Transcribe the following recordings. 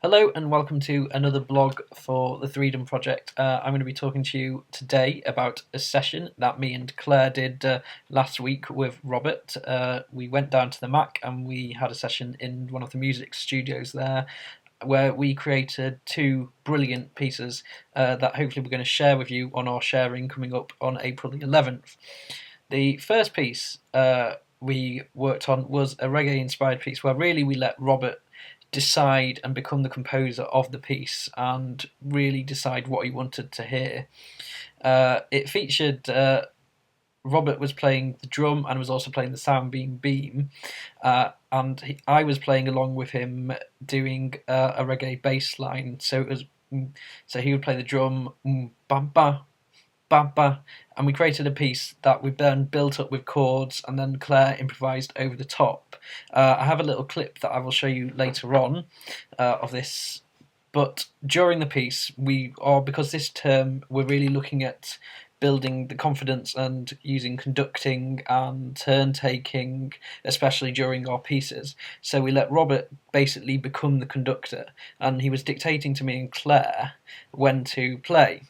Hello and welcome to another blog for the Freedom Project. I'm going to be talking to you today about a session that me and Claire did last week with Robert. We went down to the Mac and we had a session in one of the music studios there where we created two brilliant pieces that hopefully we're going to share with you on our sharing coming up on April the 11th. The first piece we worked on was a reggae inspired piece where really we let Robert decide and become the composer of the piece and really decide what he wanted to hear. It featured Robert was playing the drum and was also playing the sound beam, and I was playing along with him doing a reggae bass line. So he would play the drum, bam ba bam ba, and we created a piece that we then built up with chords, and then Claire improvised over the top. I have a little clip that I will show you later on of this. But during the piece, because this term we're really looking at building the confidence and using conducting and turn taking, especially during our pieces. So we let Robert basically become the conductor, and he was dictating to me and Claire when to play.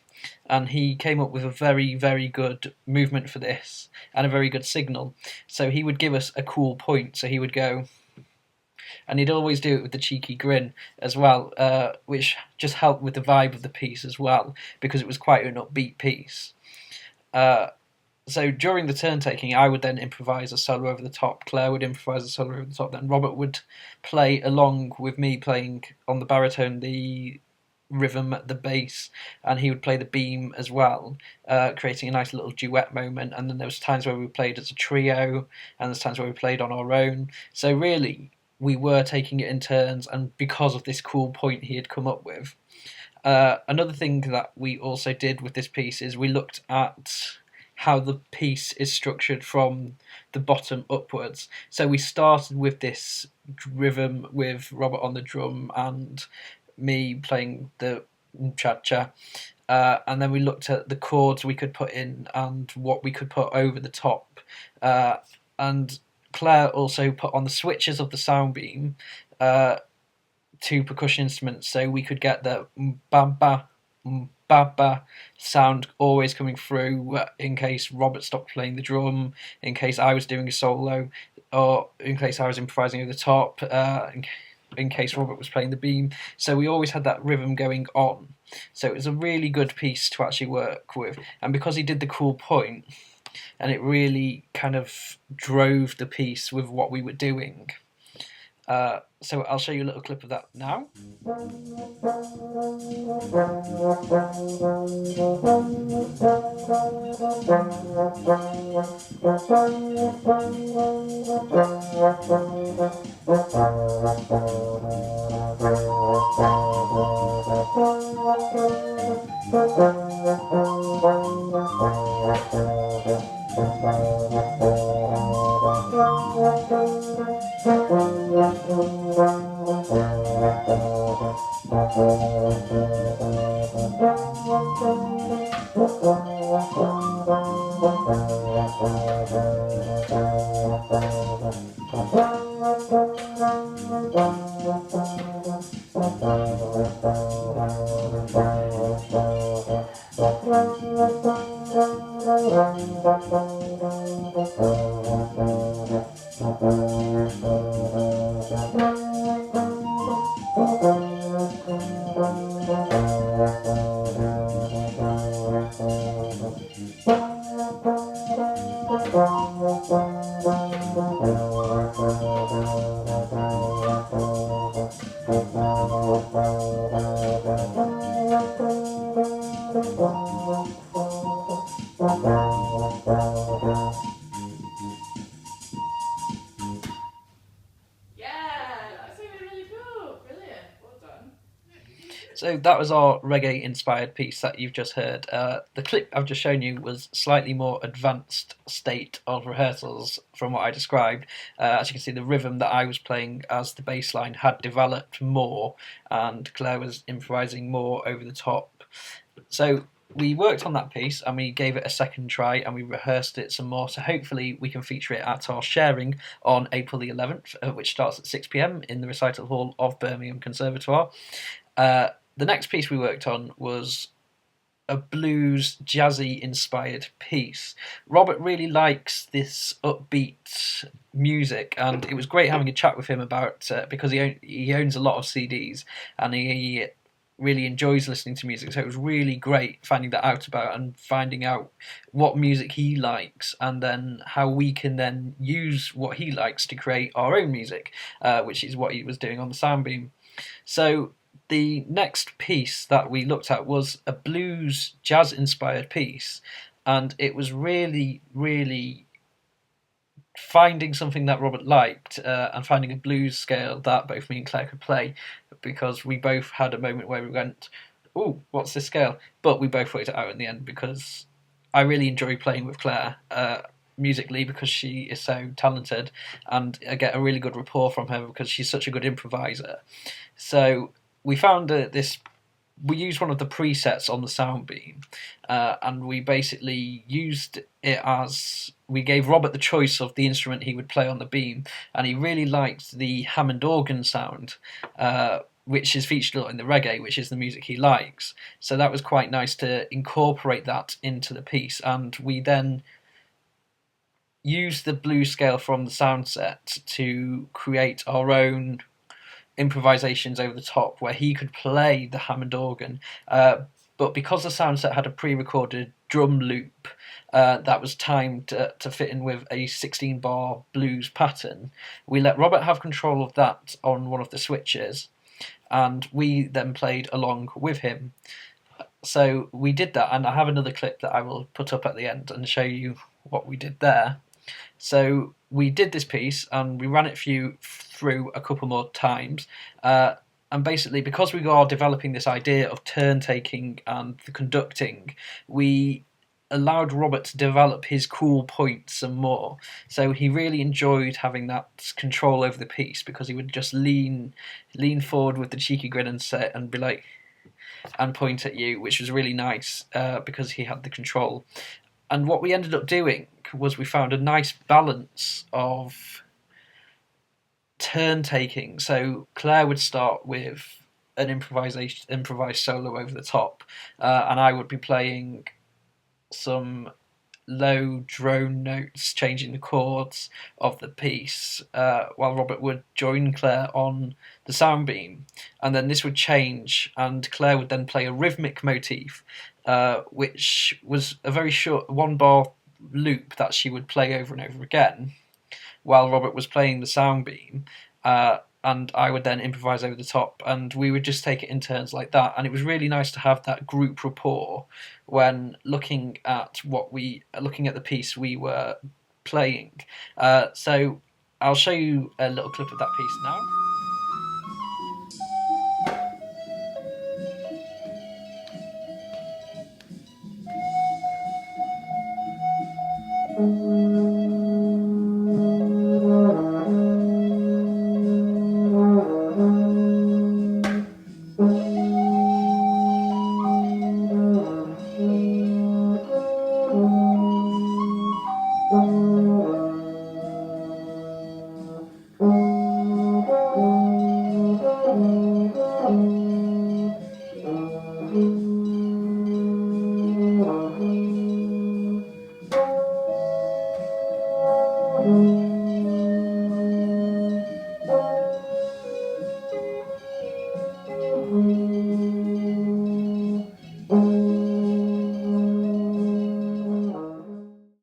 And he came up with a very, very good movement for this and a very good signal. So he would give us a cool point. So he would go, and he'd always do it with the cheeky grin as well, which just helped with the vibe of the piece as well, because it was quite an upbeat piece. So during the turn taking, I would then improvise a solo over the top, Claire would improvise a solo over the top, then Robert would play along with me playing on the baritone the rhythm, the bass, and he would play the beam as well, creating a nice little duet moment. And then there was times where we played as a trio, and there's times where we played on our own. So really, we were taking it in turns, and because of this cool point he had come up with. Another thing that we also did with this piece is we looked at how the piece is structured from the bottom upwards. So we started with this rhythm with Robert on the drum and me playing the cha-cha, and then we looked at the chords we could put in and what we could put over the top, and Claire also put on the switches of the sound beam two percussion instruments, so we could get the bam ba ba ba sound always coming through in case Robert stopped playing the drum, in case I was doing a solo, or in case I was improvising over the top, in case Robert was playing the beam. So we always had that rhythm going on. So it was a really good piece to actually work with. And because he did the cool point, and it really kind of drove the piece with what we were doing. So I'll show you a little clip of that now. So that was our reggae-inspired piece that you've just heard. The clip I've just shown you was slightly more advanced state of rehearsals from what I described. As you can see, the rhythm that I was playing as the bass line had developed more, and Claire was improvising more over the top. So we worked on that piece and we gave it a second try and we rehearsed it some more. So hopefully we can feature it at our sharing on April the 11th, which starts at 6 p.m. in the recital hall of Birmingham Conservatoire. The next piece we worked on was a blues jazzy inspired piece. Robert really likes this upbeat music, and it was great having a chat with him about because he owns a lot of CDs and he really enjoys listening to music. So it was really great finding that out about and finding out what music he likes, and then how we can then use what he likes to create our own music, which is what he was doing on the Soundbeam. So the next piece that we looked at was a blues jazz inspired piece, and it was really, really finding something that Robert liked, and finding a blues scale that both me and Claire could play, because we both had a moment where we went, "Oh, what's this scale?" But we both worked it out in the end because I really enjoy playing with Claire. Musically, because she is so talented, and I get a really good rapport from her because she's such a good improviser. So we found this. We used one of the presets on the Soundbeam, and we basically used it as we gave Robert the choice of the instrument he would play on the beam, and he really liked the Hammond organ sound, which is featured a lot in the reggae, which is the music he likes. So that was quite nice to incorporate that into the piece, and we then used the blues scale from the sound set to create our own improvisations over the top where he could play the Hammond organ. But because the sound set had a pre-recorded drum loop that was timed to fit in with a 16-bar blues pattern, we let Robert have control of that on one of the switches, and we then played along with him. So we did that, and I have another clip that I will put up at the end and show you what we did there. So we did this piece and we ran it through a couple more times. And basically, because we are developing this idea of turn taking and the conducting, we allowed Robert to develop his cool points some more. So he really enjoyed having that control over the piece, because he would just lean forward with the cheeky grin and say and be like, and point at you, which was really nice because he had the control. And what we ended up doing was we found a nice balance of turn taking. So Claire would start with an improvised solo over the top, and I would be playing some low drone notes, changing the chords of the piece, while Robert would join Claire on the Soundbeam, and then this would change, and Claire would then play a rhythmic motif, which was a very short one-bar loop that she would play over and over again, while Robert was playing the Soundbeam, and I would then improvise over the top, and we would just take it in turns like that. And it was really nice to have that group rapport when looking at the piece we were playing. So I'll show you a little clip of that piece now.